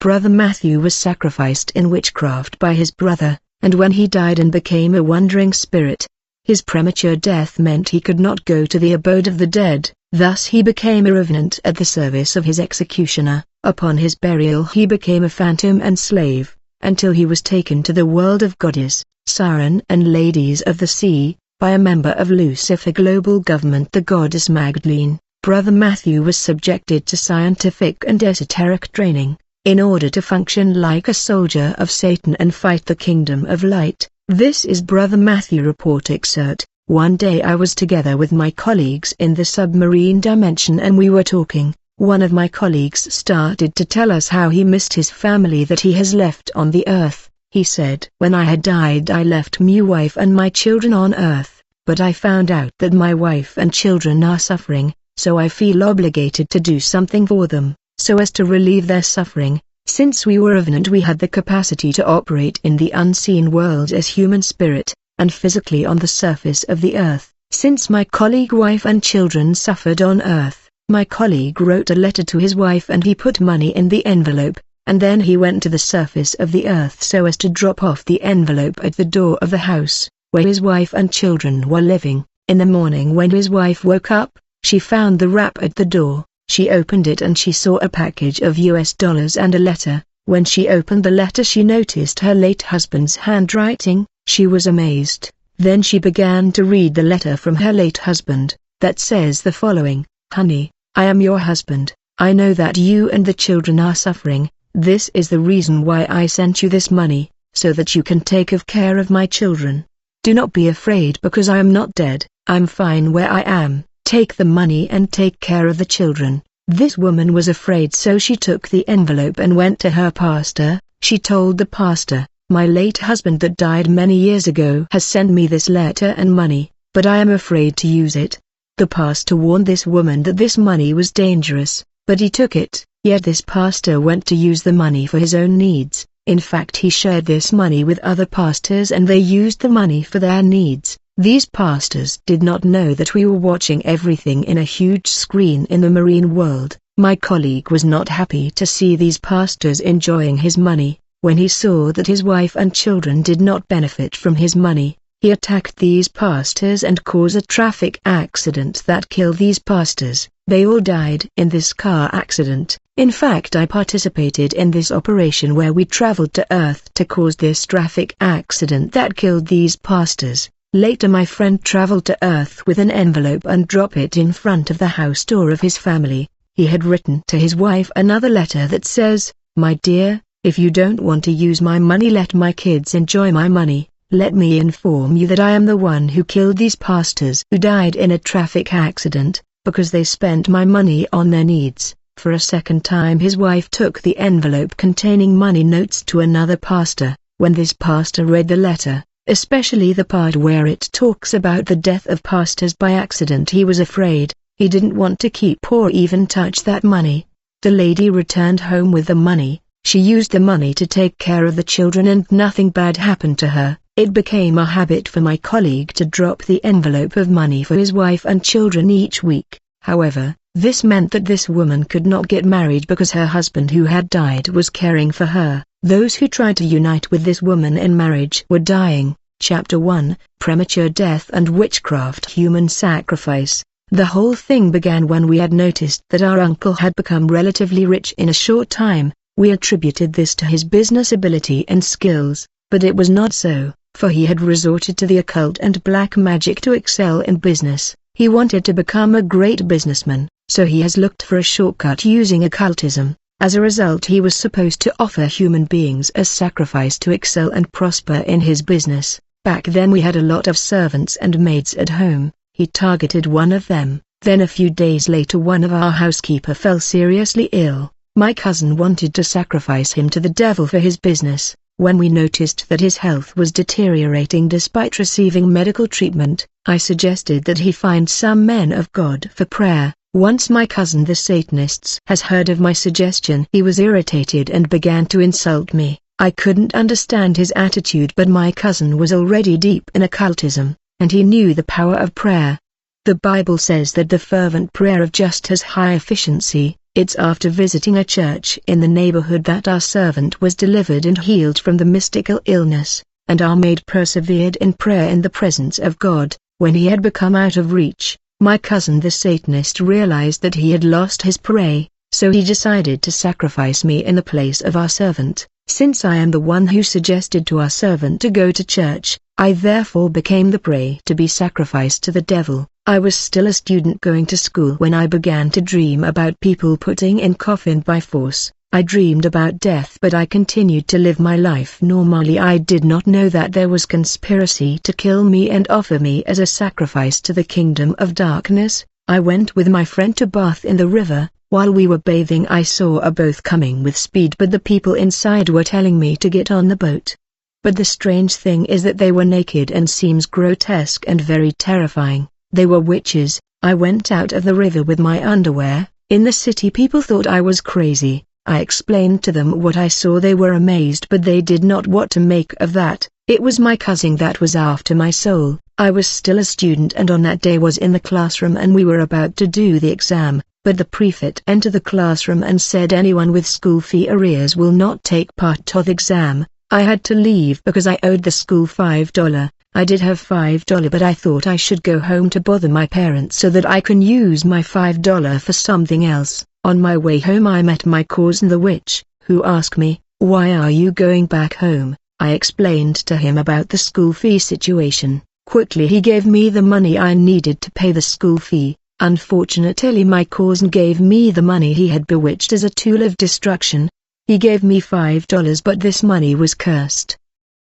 brother Matthew was sacrificed in witchcraft by his brother, and when he died and became a wandering spirit, his premature death meant he could not go to the abode of the dead, thus he became a revenant at the service of his executioner. Upon his burial he became a phantom and slave, until he was taken to the world of goddess, siren and ladies of the sea, by a member of Lucifer global government, the goddess Magdalene. Brother Matthew was subjected to scientific and esoteric training, in order to function like a soldier of Satan and fight the kingdom of light. This is Brother Matthew report excerpt. One day I was together with my colleagues in the submarine dimension and we were talking. One of my colleagues started to tell us how he missed his family that he has left on the earth. He said, "When I had died I left my wife and my children on earth, but I found out that my wife and children are suffering, so I feel obligated to do something for them, so as to relieve their suffering." Since we were revenant we had the capacity to operate in the unseen world as human spirit, and physically on the surface of the earth. Since my colleague wife and children suffered on earth, my colleague wrote a letter to his wife and he put money in the envelope, and then he went to the surface of the earth so as to drop off the envelope at the door of the house, where his wife and children were living. In the morning when his wife woke up, she found the wrap at the door. She opened it and she saw a package of US dollars and a letter. When she opened the letter she noticed her late husband's handwriting. She was amazed. Then she began to read the letter from her late husband, that says the following: "Honey, I am your husband. I know that you and the children are suffering. This is the reason why I sent you this money, so that you can take care of my children. Do not be afraid because I am not dead. I'm fine where I am. Take the money and take care of the children." This woman was afraid, so she took the envelope and went to her pastor. She told the pastor, "My late husband that died many years ago has sent me this letter and money, but I am afraid to use it." The pastor warned this woman that this money was dangerous, but he took it. Yet this pastor went to use the money for his own needs. In fact, he shared this money with other pastors and they used the money for their needs. These pastors did not know that we were watching everything in a huge screen in the marine world. My colleague was not happy to see these pastors enjoying his money. When he saw that his wife and children did not benefit from his money, he attacked these pastors and caused a traffic accident that killed these pastors. They all died in this car accident. In fact, I participated in this operation where we traveled to Earth to cause this traffic accident that killed these pastors. Later my friend traveled to Earth with an envelope and dropped it in front of the house door of his family. He had written to his wife another letter that says, "My dear, if you don't want to use my money, let my kids enjoy my money. Let me inform you that I am the one who killed these pastors who died in a traffic accident, because they spent my money on their needs." For a second time his wife took the envelope containing money notes to another pastor. When this pastor read the letter, especially the part where it talks about the death of pastors by accident, he was afraid. He didn't want to keep or even touch that money. The lady returned home with the money. She used the money to take care of the children and nothing bad happened to her. It became a habit for my colleague to drop the envelope of money for his wife and children each week. However, this meant that this woman could not get married because her husband who had died was caring for her. Those who tried to unite with this woman in marriage were dying. Chapter 1, Premature Death and Witchcraft. Human Sacrifice. The whole thing began when we had noticed that our uncle had become relatively rich in a short time. We attributed this to his business ability and skills, but it was not so, for he had resorted to the occult and black magic to excel in business. He wanted to become a great businessman, so he has looked for a shortcut using occultism. As a result, he was supposed to offer human beings as sacrifice to excel and prosper in his business. Back then we had a lot of servants and maids at home. He targeted one of them. Then a few days later one of our housekeeper fell seriously ill. My cousin wanted to sacrifice him to the devil for his business. When we noticed that his health was deteriorating despite receiving medical treatment, I suggested that he find some men of God for prayer. Once my cousin the Satanists has heard of my suggestion, he was irritated and began to insult me. I couldn't understand his attitude, but my cousin was already deep in occultism, and he knew the power of prayer. The Bible says that the fervent prayer of just has high efficiency. It's after visiting a church in the neighborhood that our servant was delivered and healed from the mystical illness, and our maid persevered in prayer in the presence of God. When he had become out of reach, my cousin the Satanist realized that he had lost his prey, so he decided to sacrifice me in the place of our servant. Since I am the one who suggested to our servant to go to church, I therefore became the prey to be sacrificed to the devil. I was still a student going to school when I began to dream about people putting in coffin by force. I dreamed about death, but I continued to live my life normally. I did not know that there was conspiracy to kill me and offer me as a sacrifice to the kingdom of darkness. I went with my friend to bath in the river. While we were bathing, I saw a boat coming with speed, but the people inside were telling me to get on the boat. But the strange thing is that they were naked and seems grotesque and very terrifying. They were witches. I went out of the river with my underwear. In the city people thought I was crazy. I explained to them what I saw. They were amazed, but they did not know what to make of that. It was my cousin that was after my soul. I was still a student and on that day was in the classroom and we were about to do the exam, but the prefect entered the classroom and said anyone with school fee arrears will not take part of the exam. I had to leave because I owed the school $5. I did have $5, but I thought I should go home to bother my parents so that I can use my $5 for something else. On my way home I met my cousin the witch, who asked me, "Why are you going back home?" I explained to him about the school fee situation. Quickly he gave me the money I needed to pay the school fee. Unfortunately my cousin gave me the money he had bewitched as a tool of destruction. He gave me $5, but this money was cursed.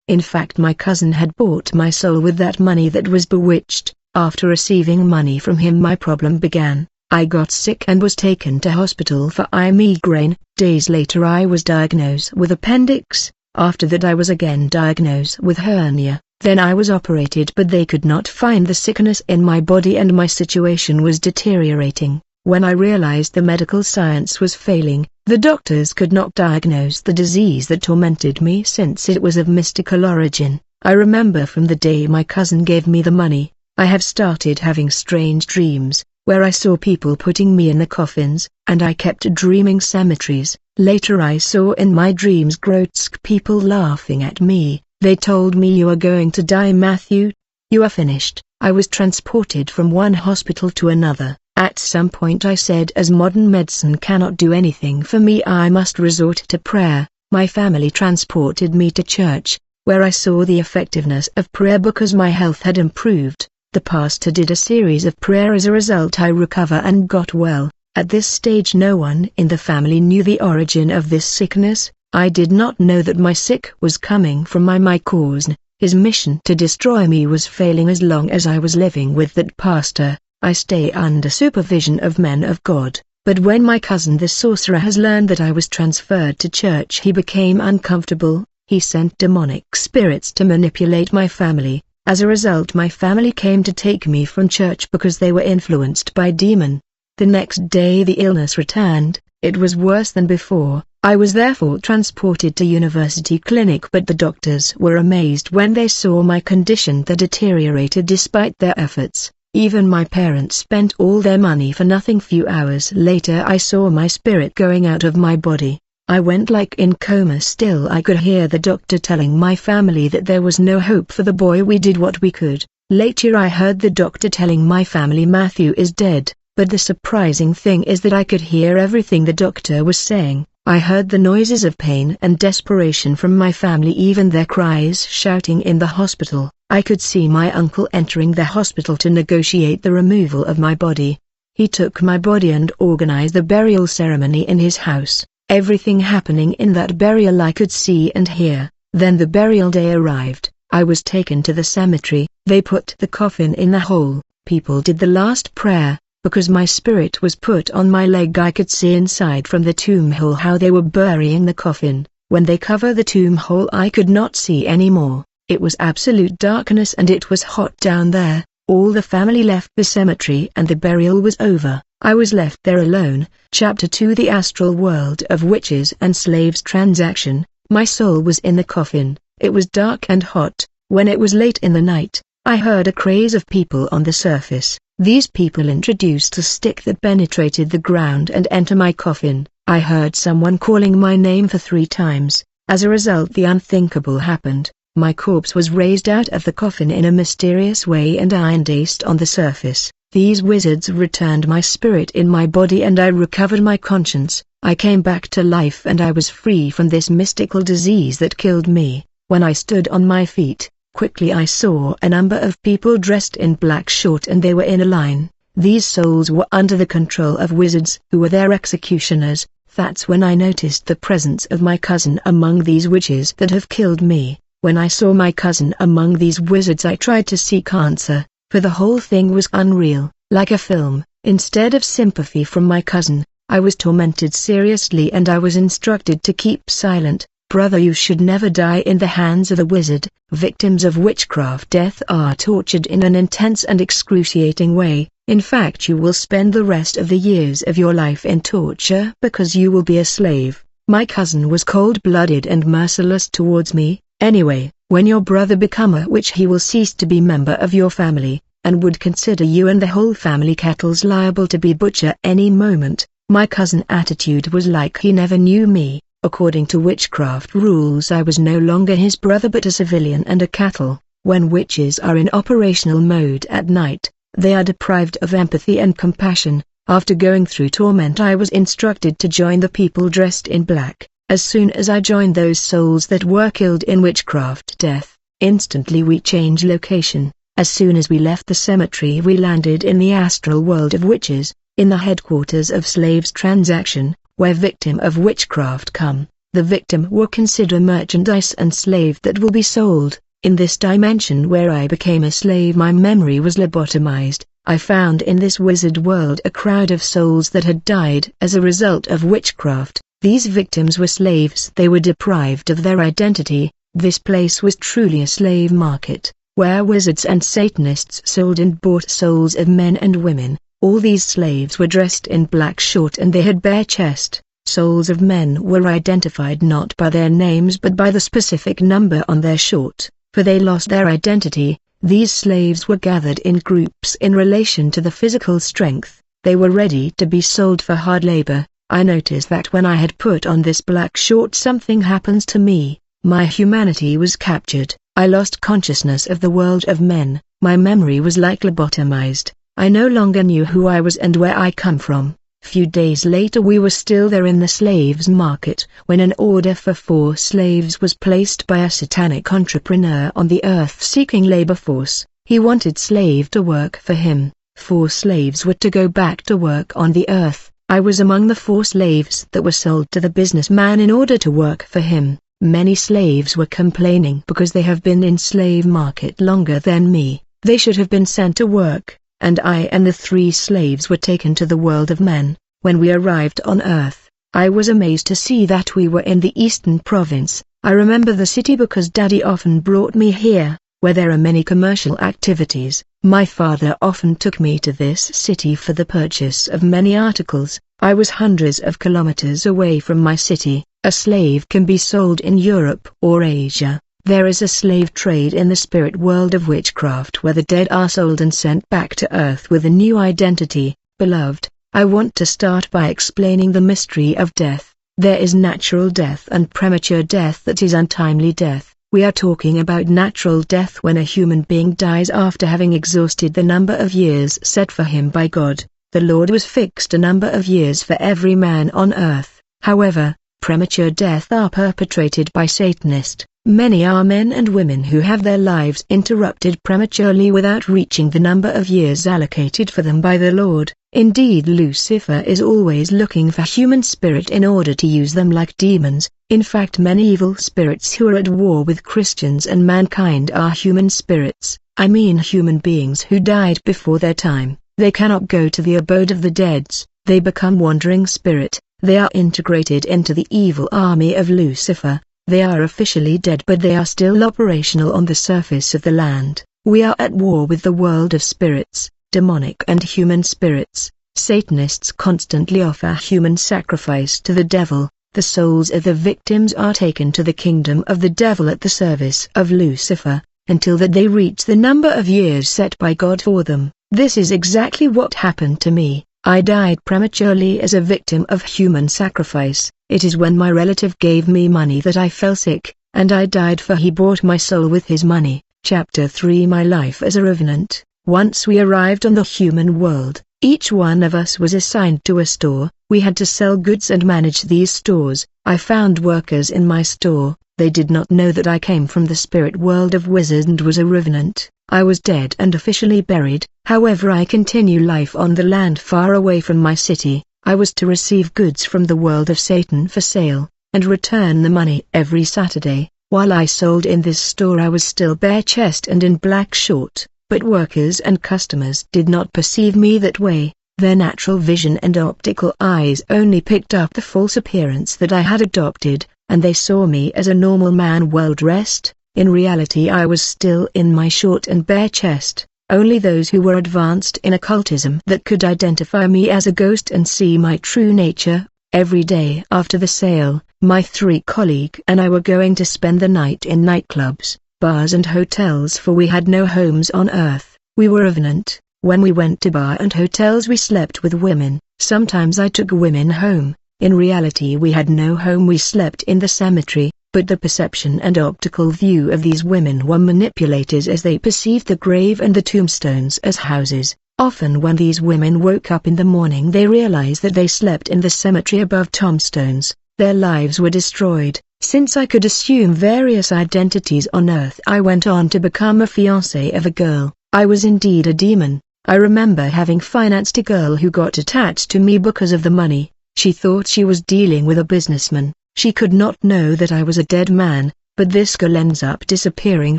In fact, my cousin had bought my soul with that money that was bewitched. After receiving money from him, my problem began. I got sick and was taken to hospital for eye migraine. Days later I was diagnosed with appendix. After that I was again diagnosed with hernia. Then I was operated, but they could not find the sickness in my body and my situation was deteriorating. When I realized the medical science was failing, the doctors could not diagnose the disease that tormented me since it was of mystical origin. I remember from the day my cousin gave me the money, I have started having strange dreams, where I saw people putting me in the coffins, and I kept dreaming cemeteries. Later I saw in my dreams grotesque people laughing at me. They told me, "You are going to die, Matthew. You are finished." I was transported from one hospital to another. At some point I said, as modern medicine cannot do anything for me, I must resort to prayer. My family transported me to church, where I saw the effectiveness of prayer because my health had improved. The pastor did a series of prayer. As a result I recovered and got well. At this stage no one in the family knew the origin of this sickness. I did not know that my sick was coming from my cousin. His mission to destroy me was failing. As long as I was living with that pastor, I stay under supervision of men of God. But when my cousin the sorcerer has learned that I was transferred to church, he became uncomfortable. He sent demonic spirits to manipulate my family. As a result my family came to take me from church because they were influenced by demon. The next day the illness returned. It was worse than before. I was therefore transported to university clinic, but the doctors were amazed when they saw my condition that deteriorated despite their efforts. Even my parents spent all their money for nothing. Few hours later I saw my spirit going out of my body. I went like in coma. Still I could hear the doctor telling my family that there was no hope for the boy. We did what we could. Later I heard the doctor telling my family Matthew is dead, but the surprising thing is that I could hear everything the doctor was saying. I heard the noises of pain and desperation from my family, even their cries, shouting in the hospital. I could see my uncle entering the hospital to negotiate the removal of my body. He took my body and organized the burial ceremony in his house. Everything happening in that burial I could see and hear. Then the burial day arrived. I was taken to the cemetery. They put the coffin in the hole. People did the last prayer. Because my spirit was put on my leg, I could see inside from the tomb hole how they were burying the coffin. When they covered the tomb hole I could not see anymore. It was absolute darkness and it was hot down there. All the family left the cemetery and the burial was over. I was left there alone. Chapter 2: The Astral World of Witches and Slaves Transaction. My soul was in the coffin. It was dark and hot. When it was late in the night, I heard a craze of people on the surface. These people introduced a stick that penetrated the ground and entered my coffin. I heard someone calling my name for 3 times. As a result, the unthinkable happened. My corpse was raised out of the coffin in a mysterious way and I undaced on the surface. These wizards returned my spirit in my body and I recovered my conscience. I came back to life and I was free from this mystical disease that killed me. When I stood on my feet, quickly I saw a number of people dressed in black short and they were in a line. These souls were under the control of wizards who were their executioners. That's when I noticed the presence of my cousin among these witches that have killed me. When I saw my cousin among these wizards I tried to seek answer, for the whole thing was unreal, like a film. Instead of sympathy from my cousin, I was tormented seriously and I was instructed to keep silent. Brother, you should never die in the hands of a wizard. Victims of witchcraft death are tortured in an intense and excruciating way. In fact, you will spend the rest of the years of your life in torture because you will be a slave. My cousin was cold-blooded and merciless towards me. Anyway, when your brother become a witch he will cease to be member of your family, and would consider you and the whole family kettles liable to be butchered any moment. My cousin's attitude was like he never knew me. According to witchcraft rules I was no longer his brother but a civilian and a cattle. When witches are in operational mode at night, they are deprived of empathy and compassion. After going through torment I was instructed to join the people dressed in black. As soon as I joined those souls that were killed in witchcraft death, instantly we changed location. As soon as we left the cemetery we landed in the astral world of witches, in the headquarters of slaves transaction, where victim of witchcraft come. The victim will consider merchandise and slave that will be sold. In this dimension where I became a slave my memory was lobotomized. I found in this wizard world a crowd of souls that had died as a result of witchcraft. These victims were slaves. They were deprived of their identity. This place was truly a slave market, where wizards and Satanists sold and bought souls of men and women. All these slaves were dressed in black short and they had bare chest. Souls of men were identified not by their names but by the specific number on their short, for they lost their identity. These slaves were gathered in groups in relation to the physical strength. They were ready to be sold for hard labor. I noticed that when I had put on this black short something happens to me. My humanity was captured. I lost consciousness of the world of men. My memory was like lobotomized. I no longer knew who I was and where I come from. Few days later we were still there in the slaves market when an order for 4 slaves was placed by a satanic entrepreneur on the earth seeking labor force. He wanted slave to work for him. 4 slaves were to go back to work on the earth. I was among the 4 slaves that were sold to the businessman in order to work for him. Many slaves were complaining because they have been in slave market longer than me. They should have been sent to work, and I and the 3 slaves were taken to the world of men. When we arrived on earth, I was amazed to see that we were in the eastern province. I remember the city because Daddy often brought me here, where there are many commercial activities. My father often took me to this city for the purchase of many articles. I was hundreds of kilometers away from my city. A slave can be sold in Europe or Asia. There is a slave trade in the spirit world of witchcraft where the dead are sold and sent back to earth with a new identity. Beloved, I want to start by explaining the mystery of death. There is natural death and premature death that is untimely death. We are talking about natural death when a human being dies after having exhausted the number of years set for him by God. The Lord was fixed a number of years for every man on earth. However, premature death are perpetrated by Satanists. Many are men and women who have their lives interrupted prematurely without reaching the number of years allocated for them by the Lord. Indeed, Lucifer is always looking for human spirit in order to use them like demons. In fact, many evil spirits who are at war with Christians and mankind are human spirits. I mean human beings who died before their time. They cannot go to the abode of the dead. They become wandering spirit. They are integrated into the evil army of Lucifer. They are officially dead but they are still operational on the surface of the land. We are at war with the world of spirits, demonic and human spirits. Satanists constantly offer human sacrifice to the devil. The souls of the victims are taken to the kingdom of the devil at the service of Lucifer. until that they reach the number of years set by God for them. This is exactly what happened to me. I died prematurely as a victim of human sacrifice. It is when my relative gave me money that I fell sick, and I died, for he bought my soul with his money. Chapter 3. My life as a revenant. Once we arrived on the human world, each one of us was assigned to a store. We had to sell goods and manage these stores. I found workers in my store. They did not know that I came from the spirit world of wizards and was a revenant. I was dead and officially buried. However, I continue life on the land far away from my city. I was to receive goods from the world of Satan for sale, and return the money every Saturday. While I sold in this store, I was still bare chest and in black short, but workers and customers did not perceive me that way. Their natural vision and optical eyes only picked up the false appearance that I had adopted, and they saw me as a normal man, well dressed. In reality, I was still in my short and bare chest. Only those who were advanced in occultism that could identify me as a ghost and see my true nature. Every day after the sale, my 3 colleagues and I were going to spend the night in nightclubs, bars and hotels, for we had no homes on earth. We were revenant. When we went to bar and hotels, we slept with women. Sometimes I took women home. In reality, we had no home. We slept in the cemetery, but the perception and optical view of these women were manipulated as they perceived the grave and the tombstones as houses. Often when these women woke up in the morning, they realized that they slept in the cemetery above tombstones. Their lives were destroyed. Since I could assume various identities on earth, I went on to become a fiancé of a girl. I was indeed a demon. I remember having financed a girl who got attached to me because of the money. She thought she was dealing with a businessman. She could not know that I was a dead man, but this girl ends up disappearing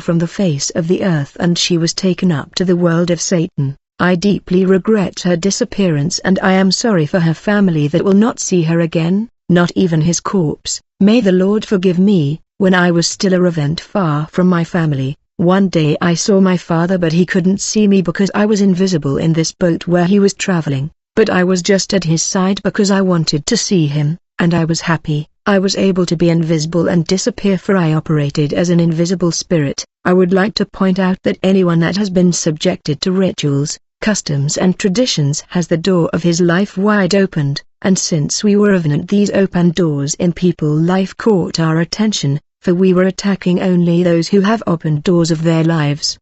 from the face of the earth, and she was taken up to the world of Satan. I deeply regret her disappearance, and I am sorry for her family that will not see her again, not even his corpse. May the Lord forgive me. When I was still a revenant far from my family, one day I saw my father, but he couldn't see me because I was invisible in this boat where he was traveling, but I was just at his side because I wanted to see him, and I was happy. I was able to be invisible and disappear, for I operated as an invisible spirit. I would like to point out that anyone that has been subjected to rituals, customs and traditions has the door of his life wide opened, and since we were revenant, these open doors in people's life caught our attention, for we were attacking only those who have opened doors of their lives.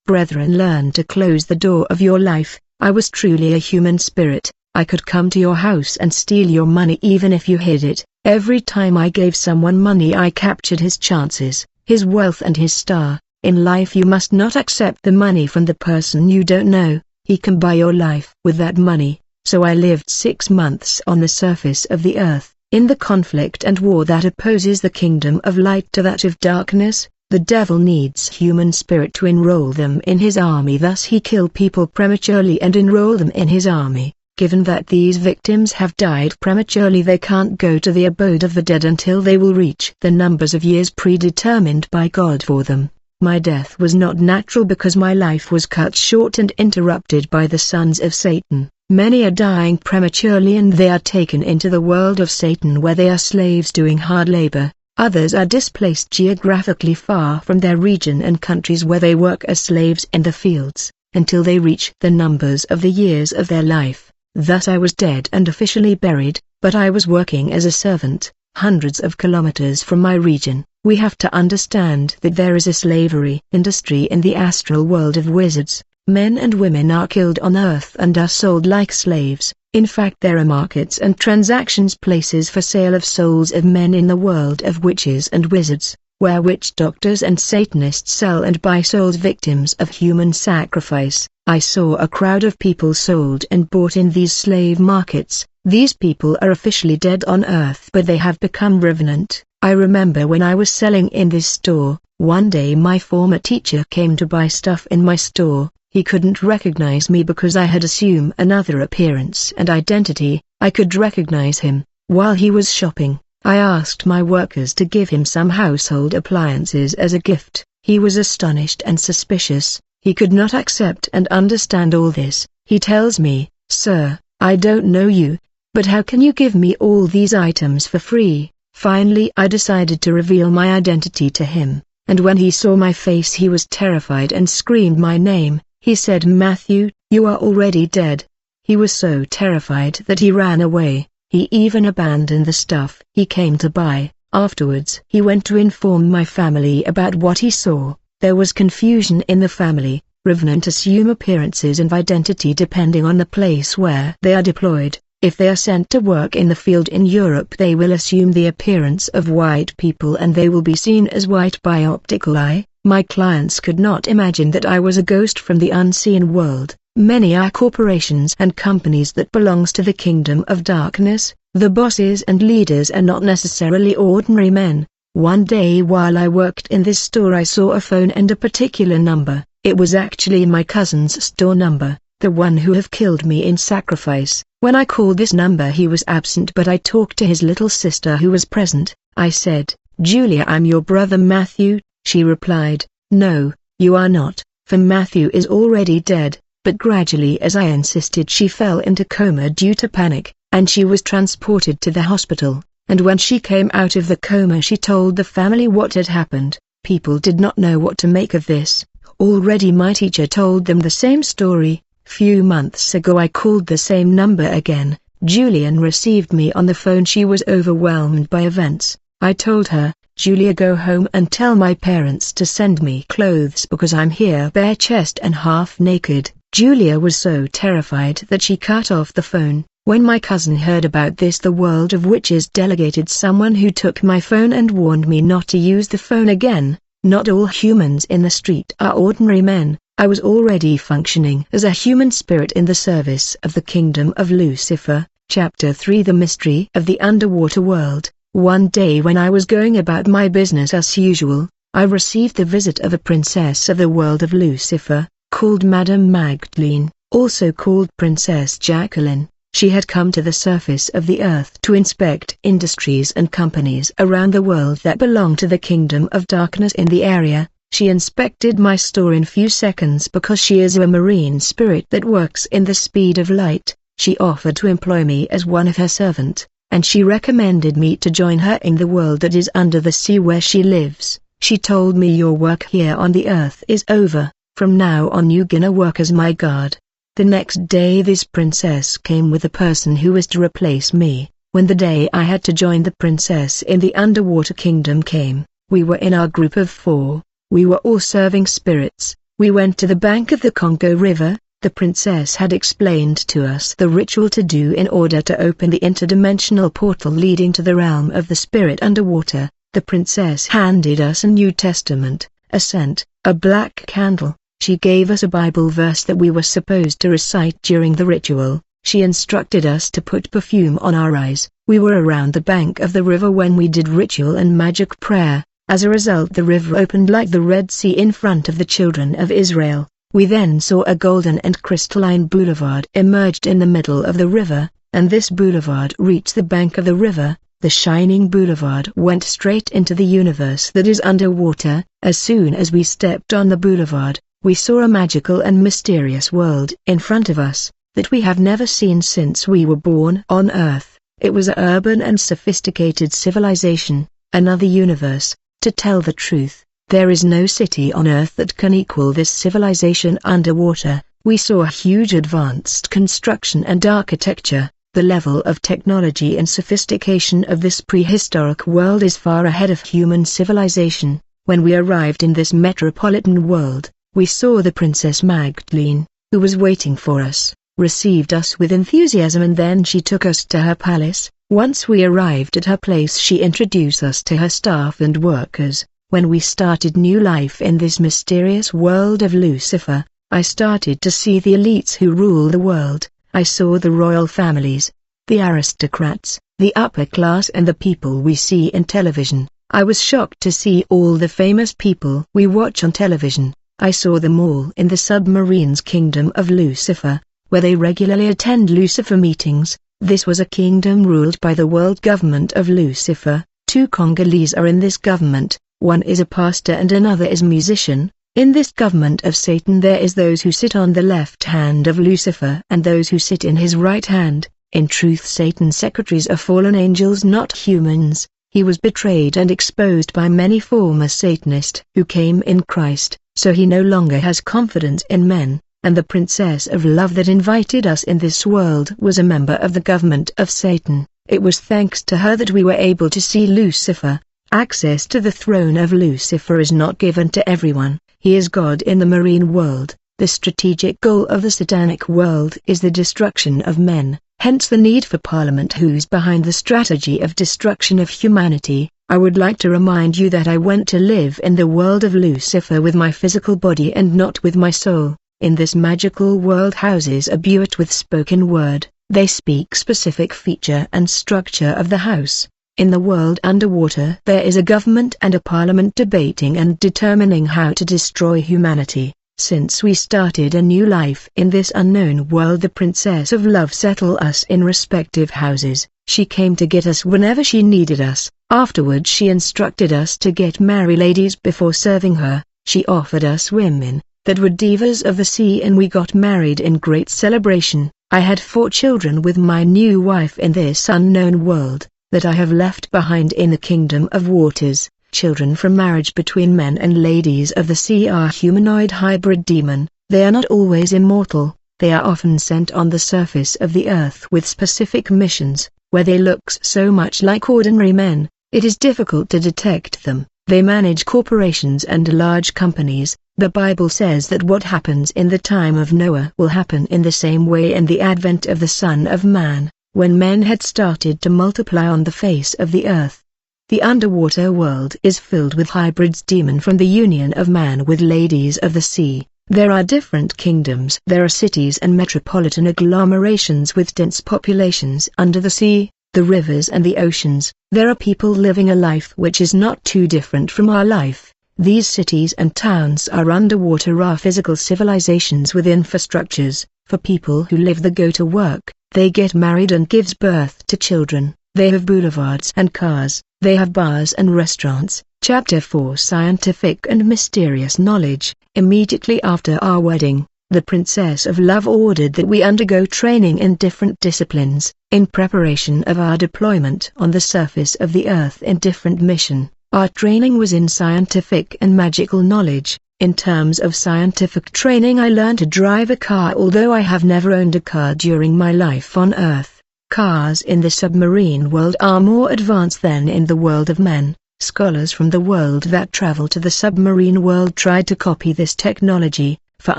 Brethren, learn to close the door of your life. I was truly a human spirit. I could come to your house and steal your money even if you hid it. Every time I gave someone money, I captured his chances, his wealth and his star. In life you must not accept the money from the person you don't know. He can buy your life with that money. So I lived 6 months on the surface of the earth, in the conflict and war that opposes the kingdom of light to that of darkness. The devil needs human spirit to enroll them in his army, thus he kills people prematurely and enroll them in his army. Given that these victims have died prematurely, they can't go to the abode of the dead until they will reach the numbers of years predetermined by God for them. My death was not natural because my life was cut short and interrupted by the sons of Satan. Many are dying prematurely and they are taken into the world of Satan, where they are slaves doing hard labor. Others are displaced geographically far from their region and countries, where they work as slaves in the fields, until they reach the numbers of the years of their life. Thus I was dead and officially buried, but I was working as a servant, hundreds of kilometers from my region. We have to understand that there is a slavery industry in the astral world of wizards. Men and women are killed on earth and are sold like slaves. In fact, there are markets and transactions, places for sale of souls of men in the world of witches and wizards, where witch doctors and Satanists sell and buy souls, victims of human sacrifice. I saw a crowd of people sold and bought in these slave markets. These people are officially dead on earth, but they have become revenant. I remember when I was selling in this store, one day my former teacher came to buy stuff in my store. He couldn't recognize me because I had assumed another appearance and identity. I could recognize him. While he was shopping, I asked my workers to give him some household appliances as a gift. He was astonished and suspicious. He could not accept and understand all this. He tells me, "Sir, I don't know you, but how can you give me all these items for free?" Finally I decided to reveal my identity to him. and when he saw my face he was terrified and screamed my name. He said, "Matthew, you are already dead." He was so terrified that he ran away. He even abandoned the stuff he came to buy. Afterwards he went to inform my family about what he saw. There was confusion in the family. Revenant assume appearances and identity depending on the place where they are deployed. If they are sent to work in the field in Europe, they will assume the appearance of white people and they will be seen as white by optical eye. My clients could not imagine that I was a ghost from the unseen world. Many are corporations and companies that belongs to the kingdom of darkness. The bosses and leaders are not necessarily ordinary men. One day while I worked in this store I saw a phone and a particular number. It was actually my cousin's store number, the one who have killed me in sacrifice. When I called this number he was absent, but I talked to his little sister who was present. I said, "Julia, I'm your brother Matthew." She replied, "No, you are not, for Matthew is already dead." But gradually, as I insisted, she fell into coma due to panic, and she was transported to the hospital. And when she came out of the coma she told the family what had happened. People did not know what to make of this. Already my teacher told them the same story. Few months ago I called the same number again. Julian received me on the phone. She was overwhelmed by events. I told her, "Julia, go home and tell my parents to send me clothes because I'm here bare chest and half naked." Julia was so terrified that she cut off the phone. When my cousin heard about this, the world of witches delegated someone who took my phone and warned me not to use the phone again. Not all humans in the street are ordinary men. I was already functioning as a human spirit in the service of the kingdom of Lucifer. Chapter 3: The Mystery of the Underwater World. One day when I was going about my business as usual, I received the visit of a princess of the world of Lucifer, called Madame Magdalene, also called Princess Jacqueline. She had come to the surface of the earth to inspect industries and companies around the world that belong to the kingdom of darkness in the area. She inspected my store in few seconds because she is a marine spirit that works in the speed of light. She offered to employ me as one of her servant, and she recommended me to join her in the world that is under the sea where she lives. She told me, "Your work here on the earth is over. From now on you gonna work as my guard." The next day this princess came with a person who was to replace me. When the day I had to join the princess in the underwater kingdom came, we were in our group of 4. We were all serving spirits. We went to the bank of the Congo River. The princess had explained to us the ritual to do in order to open the interdimensional portal leading to the realm of the spirit underwater. The princess handed us a New Testament, a scent, a black candle. She gave us a Bible verse that we were supposed to recite during the ritual. She instructed us to put perfume on our eyes. We were around the bank of the river when we did ritual and magic prayer. As a result, the river opened like the Red Sea in front of the children of Israel. We then saw a golden and crystalline boulevard emerged in the middle of the river, and this boulevard reached the bank of the river. The shining boulevard went straight into the universe that is underwater. As soon as we stepped on the boulevard, we saw a magical and mysterious world in front of us, that we have never seen since we were born on Earth. It was an urban and sophisticated civilization, another universe. To tell the truth, there is no city on Earth that can equal this civilization underwater. We saw huge advanced construction and architecture. The level of technology and sophistication of this prehistoric world is far ahead of human civilization. When we arrived in this metropolitan world, we saw the Princess Magdalene, who was waiting for us, received us with enthusiasm, and then she took us to her palace. Once we arrived at her place, she introduced us to her staff and workers. When we started new life in this mysterious world of Lucifer, I started to see the elites who rule the world. I saw the royal families, the aristocrats, the upper class, and the people we see in television. I was shocked to see all the famous people we watch on television. I saw them all in the submarine's kingdom of Lucifer, where they regularly attend Lucifer meetings. This was a kingdom ruled by the world government of Lucifer. 2 Congolese are in this government, one is a pastor and another is a musician. In this government of Satan there is those who sit on the left hand of Lucifer and those who sit in his right hand. In truth, Satan's secretaries are fallen angels, not humans. He was betrayed and exposed by many former Satanists who came in Christ, so he no longer has confidence in men. And the Princess of Love that invited us in this world was a member of the government of Satan. It was thanks to her that we were able to see Lucifer. Access to the throne of Lucifer is not given to everyone. He is God in the marine world. The strategic goal of the satanic world is the destruction of men, hence the need for Parliament who's behind the strategy of destruction of humanity. I would like to remind you that I went to live in the world of Lucifer with my physical body and not with my soul. In this magical world houses are built with spoken word. They speak specific feature and structure of the house. In the world underwater there is a government and a parliament debating and determining how to destroy humanity. Since we started a new life in this unknown world, the Princess of Love settled us in respective houses. She came to get us whenever she needed us. Afterwards she instructed us to get married ladies before serving her. She offered us women that were divas of the sea, and we got married in great celebration. I had 4 children with my new wife in this unknown world that I have left behind in the kingdom of waters. Children from marriage between men and ladies of the sea are humanoid hybrid demon. They are not always immortal. They are often sent on the surface of the earth with specific missions, where they look so much like ordinary men, it is difficult to detect them. They manage corporations and large companies. The Bible says that what happens in the time of Noah will happen in the same way in the advent of the Son of Man, when men had started to multiply on the face of the earth. The underwater world is filled with hybrids demon from the union of man with ladies of the sea. There are different kingdoms. There are cities and metropolitan agglomerations with dense populations under the sea, the rivers and the oceans. There are people living a life which is not too different from our life. These cities and towns are underwater, are physical civilizations with infrastructures. For people who live there, go to work, they get married and gives birth to children. They have boulevards and cars. They have bars and restaurants. Chapter 4: Scientific and Mysterious Knowledge. Immediately after our wedding, the Princess of Love ordered that we undergo training in different disciplines, in preparation of our deployment on the surface of the earth in different mission. Our training was in scientific and magical knowledge. In terms of scientific training, I learned to drive a car, although I have never owned a car during my life on Earth. Cars in the submarine world are more advanced than in the world of men. Scholars from the world that travel to the submarine world tried to copy this technology, for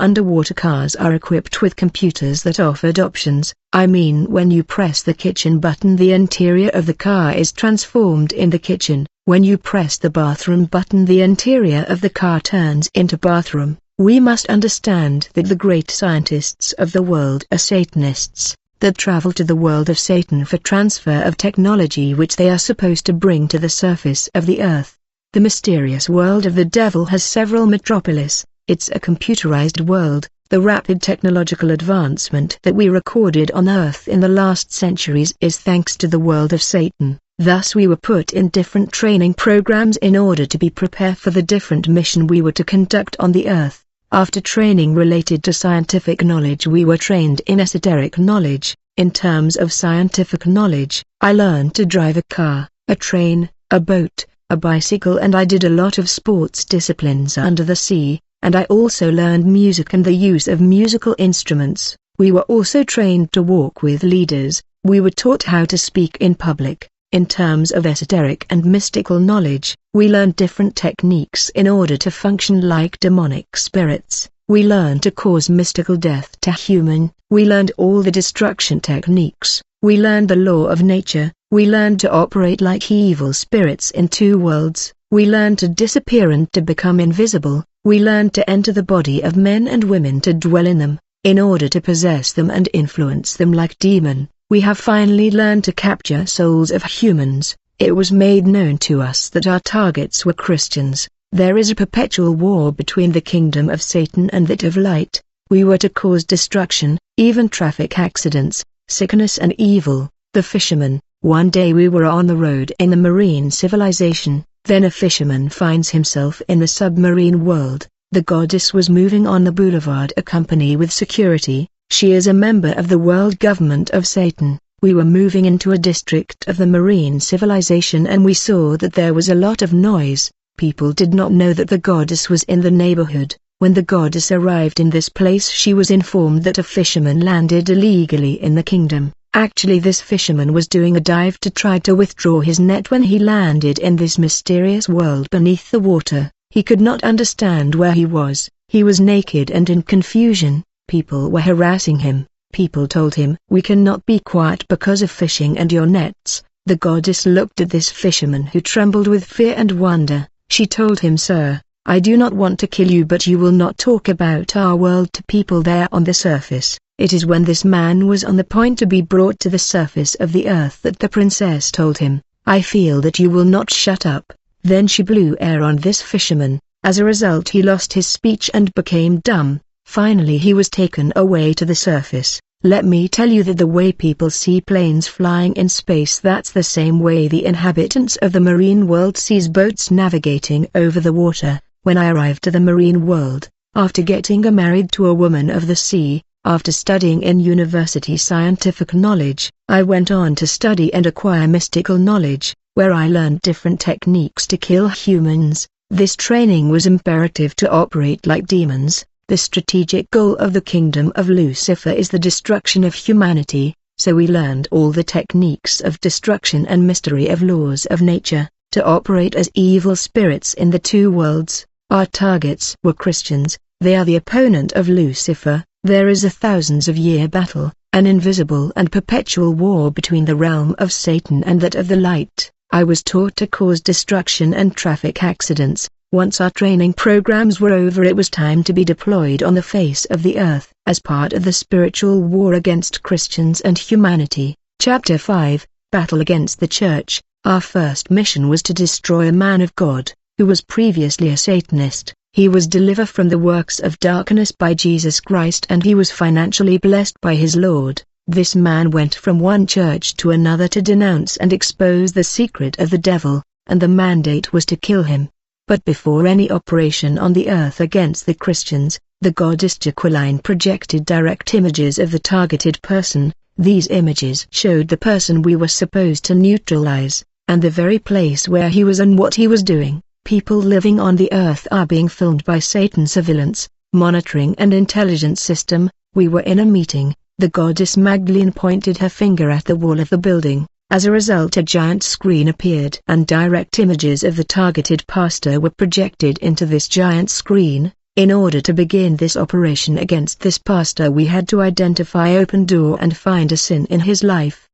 underwater cars are equipped with computers that offered options. I mean, when you press the kitchen button, the interior of the car is transformed in the kitchen. When you press the bathroom button, the interior of the car turns into bathroom. We must understand that the great scientists of the world are Satanists, that travel to the world of Satan for transfer of technology which they are supposed to bring to the surface of the earth. The mysterious world of the devil has several metropolis. It's a computerized world. The rapid technological advancement that we recorded on Earth in the last centuries is thanks to the world of Satan. Thus we were put in different training programs in order to be prepared for the different mission we were to conduct on the Earth. After training related to scientific knowledge, we were trained in esoteric knowledge. In terms of scientific knowledge, I learned to drive a car, a train, a boat, a bicycle, and I did a lot of sports disciplines under the sea, and I also learned music and the use of musical instruments. We were also trained to walk with leaders. We were taught how to speak in public. In terms of esoteric and mystical knowledge, we learned different techniques in order to function like demonic spirits. We learned to cause mystical death to human. We learned all the destruction techniques. We learned the law of nature. We learned to operate like evil spirits in 2 worlds. We learned to disappear and to become invisible. We learned to enter the body of men and women to dwell in them, in order to possess them and influence them like demon. We have finally learned to capture souls of humans. It was made known to us that our targets were Christians. There is a perpetual war between the kingdom of Satan and that of light. We were to cause destruction, even traffic accidents, sickness and evil. The fisherman. One day we were on the road in the marine civilization. Then a fisherman finds himself in the submarine world. The goddess was moving on the boulevard accompanied with security. She is a member of the world government of Satan. We were moving into a district of the marine civilization and we saw that there was a lot of noise. People did not know that the goddess was in the neighborhood. When the goddess arrived in this place, she was informed that a fisherman landed illegally in the kingdom. Actually, this fisherman was doing a dive to try to withdraw his net when he landed in this mysterious world beneath the water. He could not understand where he was. He was naked and in confusion. People were harassing him. People told him, "We cannot be quiet because of fishing and your nets." The goddess looked at this fisherman who trembled with fear and wonder. She told him, "Sir, I do not want to kill you, but you will not talk about our world to people there on the surface." It is when this man was on the point to be brought to the surface of the earth that the princess told him, "I feel that you will not shut up." Then she blew air on this fisherman. As a result, he lost his speech and became dumb. Finally he was taken away to the surface. Let me tell you that the way people see planes flying in space, that's the same way the inhabitants of the marine world sees boats navigating over the water. When I arrived to the marine world, after getting married to a woman of the sea, after studying in university scientific knowledge, I went on to study and acquire mystical knowledge, where I learned different techniques to kill humans. This training was imperative to operate like demons. The strategic goal of the kingdom of Lucifer is the destruction of humanity, so we learned all the techniques of destruction and mystery of laws of nature, to operate as evil spirits in the two worlds. Our targets were Christians. They are the opponent of Lucifer. There is a thousands-of-year battle, an invisible and perpetual war between the realm of Satan and that of the light. I was taught to cause destruction and traffic accidents. Once our training programs were over, it was time to be deployed on the face of the earth, as part of the spiritual war against Christians and humanity. Chapter 5, Battle Against the Church. Our first mission was to destroy a man of God, who was previously a Satanist. He was delivered from the works of darkness by Jesus Christ and he was financially blessed by his Lord. This man went from one church to another to denounce and expose the secret of the devil, and the mandate was to kill him. But before any operation on the earth against the Christians, the goddess Jacqueline projected direct images of the targeted person. These images showed the person we were supposed to neutralize, and the very place where he was and what he was doing. People living on the earth are being filmed by Satan's surveillance, monitoring and intelligence system. We were in a meeting. The goddess Magdalene pointed her finger at the wall of the building. As a result, a giant screen appeared and direct images of the targeted pastor were projected into this giant screen. In order to begin this operation against this pastor, we had to identify open door and find a sin in his life.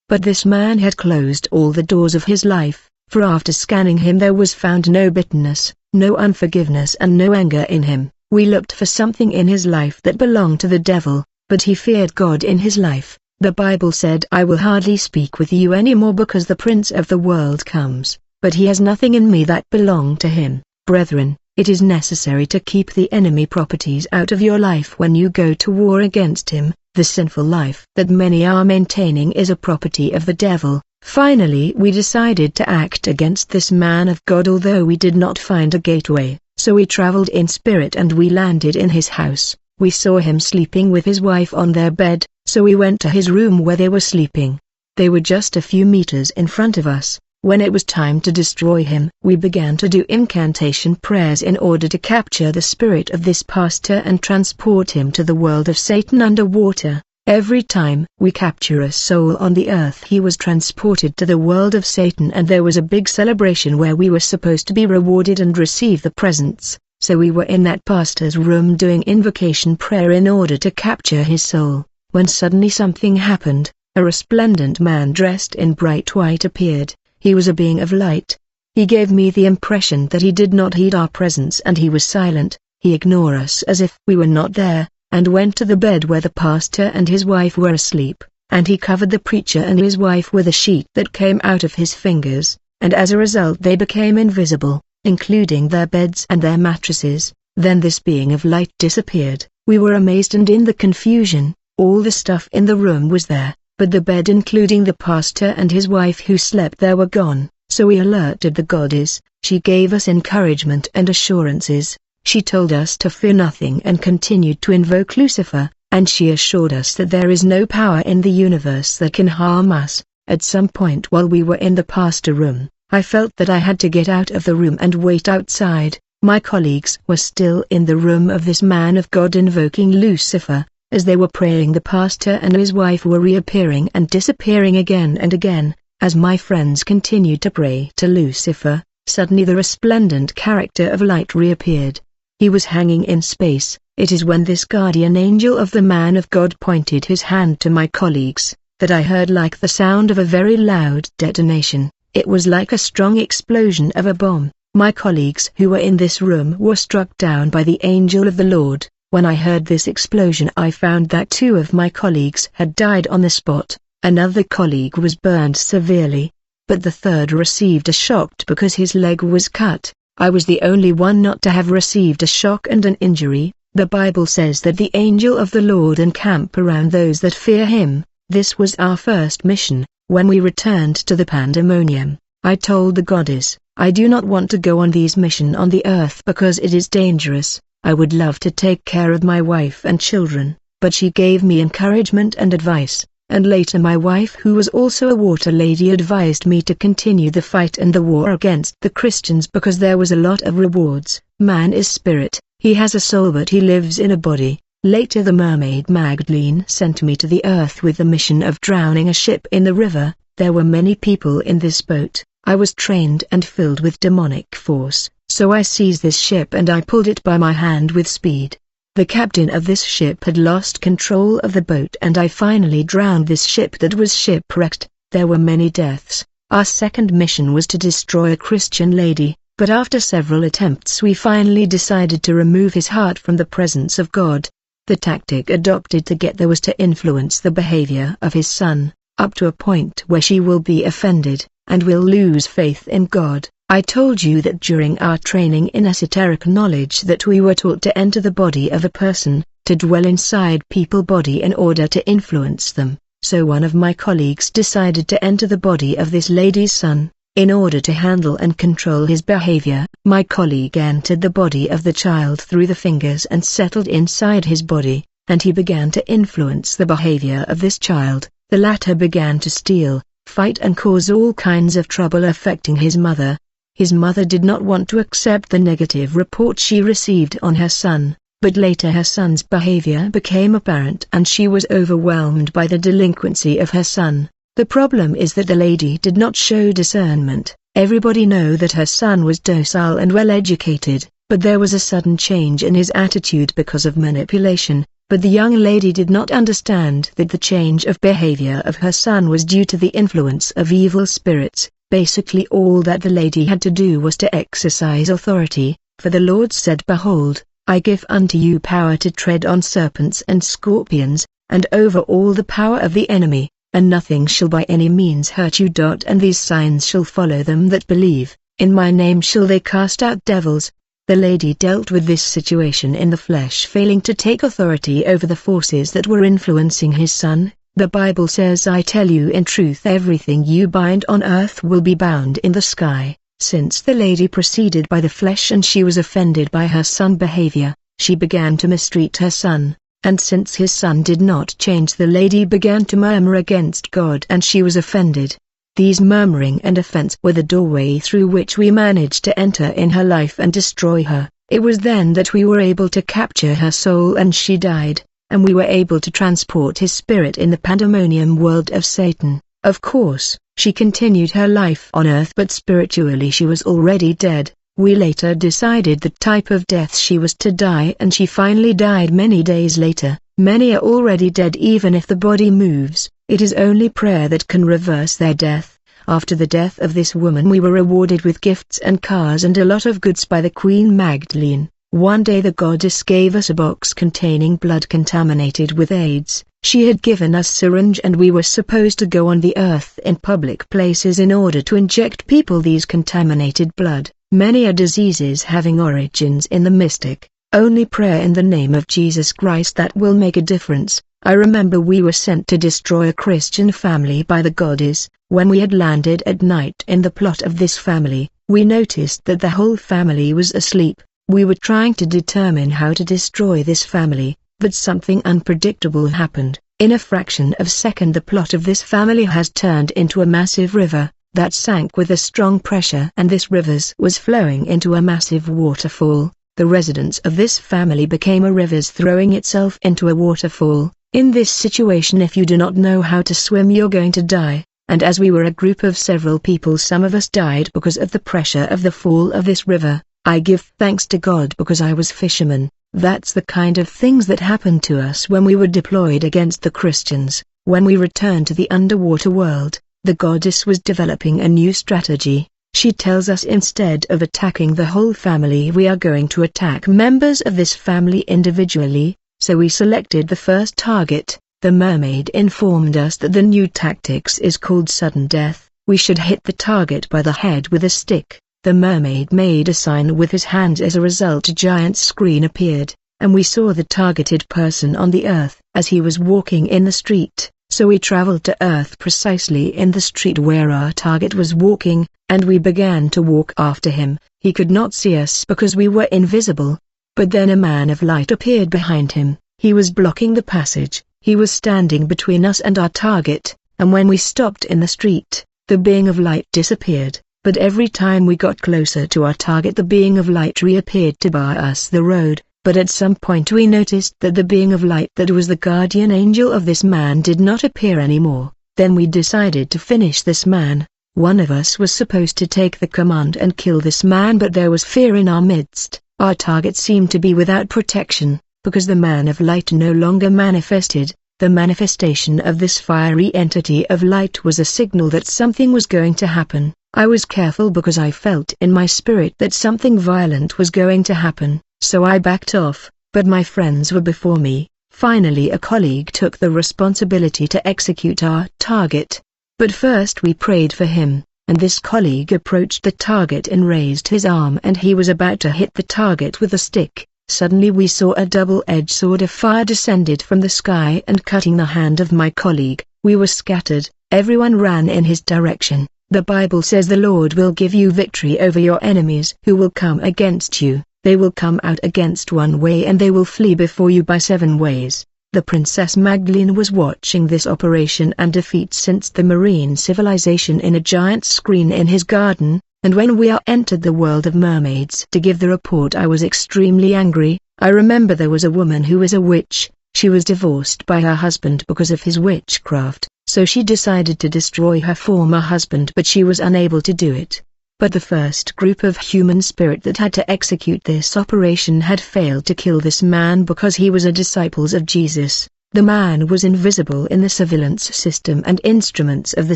But this man had closed all the doors of his life, for after scanning him there was found no bitterness, no unforgiveness and no anger in him. We looked for something in his life that belonged to the devil, but he feared God in his life. The Bible said, "I will hardly speak with you anymore because the prince of the world comes, but he has nothing in me that belonged to him." Brethren, it is necessary to keep the enemy properties out of your life when you go to war against him. The sinful life that many are maintaining is a property of the devil. Finally, we decided to act against this man of God, although we did not find a gateway, so we traveled in spirit and we landed in his house. We saw him sleeping with his wife on their bed, so we went to his room where they were sleeping. They were just a few meters in front of us. When it was time to destroy him, we began to do incantation prayers in order to capture the spirit of this pastor and transport him to the world of Satan underwater. Every time we capture a soul on the earth, he was transported to the world of Satan, and there was a big celebration where we were supposed to be rewarded and receive the presents. So we were in that pastor's room doing invocation prayer in order to capture his soul, when suddenly something happened. A resplendent man dressed in bright white appeared. He was a being of light. He gave me the impression that he did not heed our presence and he was silent. He ignored us as if we were not there, and went to the bed where the pastor and his wife were asleep, and he covered the preacher and his wife with a sheet that came out of his fingers, and as a result they became invisible, including their beds and their mattresses. Then this being of light disappeared. We were amazed, and in the confusion, all the stuff in the room was there, but the bed including the pastor and his wife who slept there were gone. So we alerted the goddess. She gave us encouragement and assurances. She told us to fear nothing and continued to invoke Lucifer, and she assured us that there is no power in the universe that can harm us. At some point while we were in the pastor room, I felt that I had to get out of the room and wait outside. My colleagues were still in the room of this man of God invoking Lucifer. As they were praying, the pastor and his wife were reappearing and disappearing again and again. As my friends continued to pray to Lucifer, suddenly the resplendent character of light reappeared. He was hanging in space. It is when this guardian angel of the man of God pointed his hand to my colleagues, that I heard like the sound of a very loud detonation. It was like a strong explosion of a bomb. My colleagues who were in this room were struck down by the angel of the Lord. When I heard this explosion, I found that 2 of my colleagues had died on the spot. Another colleague was burned severely, but the third received a shock because his leg was cut. I was the only one not to have received a shock and an injury. The Bible says that the angel of the Lord encamp around those that fear him. This was our first mission. When we returned to the pandemonium, I told the goddess, I do not want to go on these missions on the earth because it is dangerous. I would love to take care of my wife and children, but she gave me encouragement and advice, and later my wife, who was also a water lady, advised me to continue the fight and the war against the Christians because there was a lot of rewards. Man is spirit, he has a soul but he lives in a body. Later the mermaid Magdalene sent me to the earth with the mission of drowning a ship in the river. There were many people in this boat. I was trained and filled with demonic force, so I seized this ship and I pulled it by my hand with speed. The captain of this ship had lost control of the boat and I finally drowned this ship that was shipwrecked. There were many deaths. Our second mission was to destroy a Christian lady, but after several attempts we finally decided to remove his heart from the presence of God. The tactic adopted to get there was to influence the behavior of his son, up to a point where she will be offended, and will lose faith in God. I told you that during our training in esoteric knowledge that we were taught to enter the body of a person, to dwell inside people's body in order to influence them. So one of my colleagues decided to enter the body of this lady's son, in order to handle and control his behavior. My colleague entered the body of the child through the fingers and settled inside his body, and he began to influence the behavior of this child. The latter began to steal, fight and cause all kinds of trouble affecting his mother. His mother did not want to accept the negative report she received on her son, but later her son's behavior became apparent and she was overwhelmed by the delinquency of her son. The problem is that the lady did not show discernment. Everybody knew that her son was docile and well educated, but there was a sudden change in his attitude because of manipulation. But the young lady did not understand that the change of behavior of her son was due to the influence of evil spirits. Basically all that the lady had to do was to exercise authority, for the Lord said, Behold, I give unto you power to tread on serpents and scorpions, and over all the power of the enemy, and nothing shall by any means hurt you. And these signs shall follow them that believe, in my name shall they cast out devils. The lady dealt with this situation in the flesh, failing to take authority over the forces that were influencing his son. The Bible says, I tell you in truth, everything you bind on earth will be bound in the sky. Since the lady proceeded by the flesh and she was offended by her son's behavior, she began to mistreat her son, and since his son did not change, the lady began to murmur against God and she was offended. These murmuring and offense were the doorway through which we managed to enter in her life and destroy her. It was then that we were able to capture her soul and she died, and we were able to transport his spirit in the pandemonium world of Satan. Of course, she continued her life on earth, but spiritually she was already dead. We later decided the type of death she was to die, and she finally died many days later. Many are already dead even if the body moves. It is only prayer that can reverse their death. After the death of this woman, we were rewarded with gifts and cars and a lot of goods by the Queen Magdalene. One day the goddess gave us a box containing blood contaminated with AIDS. She had given us a syringe and we were supposed to go on the earth in public places in order to inject people these contaminated blood. Many are diseases having origins in the mystic. Only prayer in the name of Jesus Christ that will make a difference. I remember we were sent to destroy a Christian family by the goddess. When we had landed at night in the plot of this family, we noticed that the whole family was asleep. We were trying to determine how to destroy this family. But something unpredictable happened. In a fraction of a second the plot of this family has turned into a massive river that sank with a strong pressure, and this river was flowing into a massive waterfall. The residents of this family became a river throwing itself into a waterfall. In this situation, if you do not know how to swim, you're going to die. And as we were a group of several people, some of us died because of the pressure of the fall of this river. I give thanks to God because I was fisherman. That's the kind of things that happened to us when we were deployed against the Christians. When we returned to the underwater world, the goddess was developing a new strategy. She tells us instead of attacking the whole family, we are going to attack members of this family individually. So we selected the first target. The mermaid informed us that the new tactics is called sudden death. We should hit the target by the head with a stick. The mermaid made a sign with his hands. As a result, a giant screen appeared, and we saw the targeted person on the earth as he was walking in the street. So we traveled to Earth precisely in the street where our target was walking, and we began to walk after him. He could not see us because we were invisible. But then a man of light appeared behind him. He was blocking the passage. He was standing between us and our target, and when we stopped in the street, the being of light disappeared. But every time we got closer to our target, the being of light reappeared to bar us the road. But at some point we noticed that the being of light that was the guardian angel of this man did not appear anymore. Then we decided to finish this man. One of us was supposed to take the command and kill this man, but there was fear in our midst. Our target seemed to be without protection, because the man of light no longer manifested. The manifestation of this fiery entity of light was a signal that something was going to happen. I was careful because I felt in my spirit that something violent was going to happen. So I backed off, but my friends were before me. Finally a colleague took the responsibility to execute our target. But first we prayed for him, and this colleague approached the target and raised his arm, and he was about to hit the target with a stick. Suddenly we saw a double-edged sword of fire descended from the sky and cutting the hand of my colleague. We were scattered, everyone ran in his direction. The Bible says the Lord will give you victory over your enemies who will come against you. They will come out against one way and they will flee before you by 7 ways. The Princess Magdalene was watching this operation and defeat since the marine civilization in a giant screen in his garden, and when we entered the world of mermaids to give the report, I was extremely angry. I remember there was a woman who was a witch. She was divorced by her husband because of his witchcraft, so she decided to destroy her former husband, but she was unable to do it. But the first group of human spirit that had to execute this operation had failed to kill this man because he was a disciple of Jesus. The man was invisible in the surveillance system and instruments of the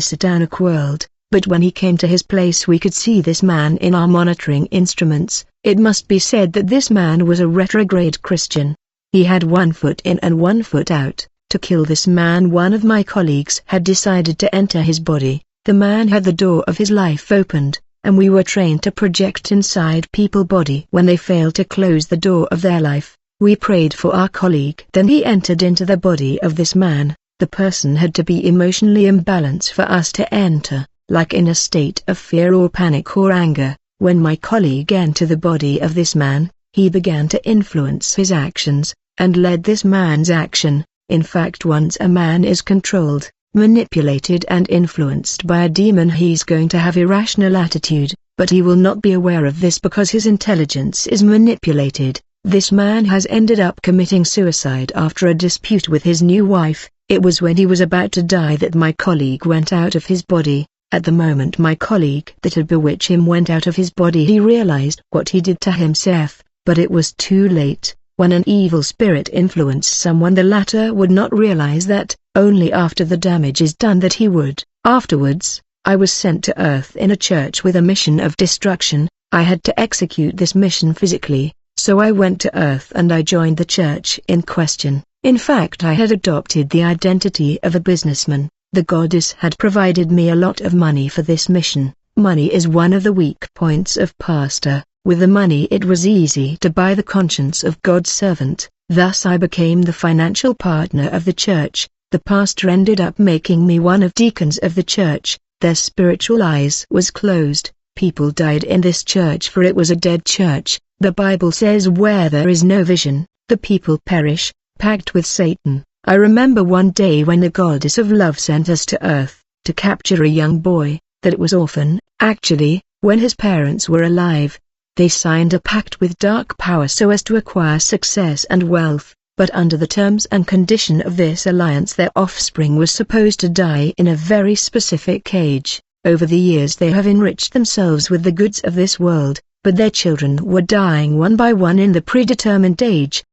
satanic world, but when he came to his place we could see this man in our monitoring instruments. It must be said that this man was a retrograde Christian. He had 1 foot in and 1 foot out. To kill this man, one of my colleagues had decided to enter his body. The man had the door of his life opened, and we were trained to project inside people's body when they fail to close the door of their life. We prayed for our colleague. Then he entered into the body of this man. The person had to be emotionally imbalanced for us to enter, like in a state of fear or panic or anger. When my colleague entered the body of this man, he began to influence his actions, and led this man's action. In fact, once a man is controlled, manipulated and influenced by a demon, he's going to have irrational attitude, but he will not be aware of this because his intelligence is manipulated. This man has ended up committing suicide after a dispute with his new wife. It was when he was about to die that my colleague went out of his body. At the moment my colleague that had bewitched him went out of his body, he realized what he did to himself, but it was too late. When an evil spirit influenced someone, the latter would not realize that. Only after the damage is done that he would. Afterwards, I was sent to Earth in a church with a mission of destruction. I had to execute this mission physically, so I went to Earth and I joined the church in question. In fact, I had adopted the identity of a businessman. The goddess had provided me a lot of money for this mission. Money is one of the weak points of pastor. With the money it was easy to buy the conscience of God's servant. Thus I became the financial partner of the church. The pastor ended up making me one of deacons of the church. Their spiritual eyes was closed. People died in this church, for it was a dead church. The Bible says where there is no vision, the people perish. Pact with Satan. I remember one day when the goddess of love sent us to earth, to capture a young boy, that was orphan, actually, when his parents were alive. They signed a pact with dark power so as to acquire success and wealth, but under the terms and condition of this alliance their offspring was supposed to die in a very specific age. Over the years they have enriched themselves with the goods of this world, but their children were dying one by one in the predetermined age